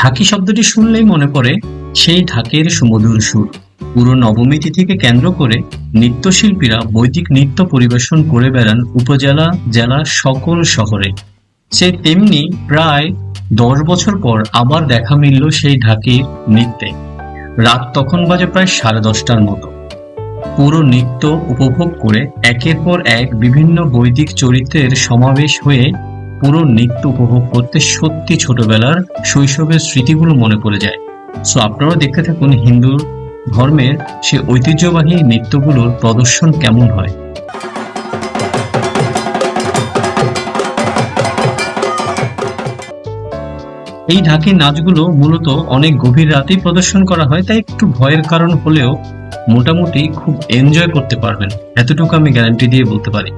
ঢাকি শব্দটি শুনলেই মনে পড়ে সেই ঢাকের সুমধুর সুর। পুরো নবমী তিথিকে কেন্দ্র করে নৃত্যশিল্পীরা বৈদিক নৃত্য পরিবেশন করে বেড়ান উপজেলা জেলার সকল শহরে। সে তেমনি প্রায় 10 বছর পর আবার দেখা মিলল সেই ঢাকির নৃত্যে। রাত তখন বাজে প্রায় 10:30টার মতো। পুরো নৃত্য উপভোগ করে একের পর এক বিভিন্ন বৈদিক চরিত্রের সমাবেশ হয়ে পুরো নৃত্য উপভোগ করতে সত্যি ছোটবেলার শৈশবের স্মৃতিগুলো মনে পড়ে যায়। সো আপনারাও দেখতে থাকুন হিন্দু ধর্মের সে ঐতিহ্যবাহী নৃত্যগুলোর প্রদর্শন কেমন হয়। এই ঢাকি নাচগুলো মূলত অনেক গভীর রাতেই প্রদর্শন করা হয়, তাই একটু ভয়ের কারণ হলেও মোটামুটি খুব এনজয় করতে পারবেন, এতটুকু আমি গ্যারান্টি দিয়ে বলতে পারি।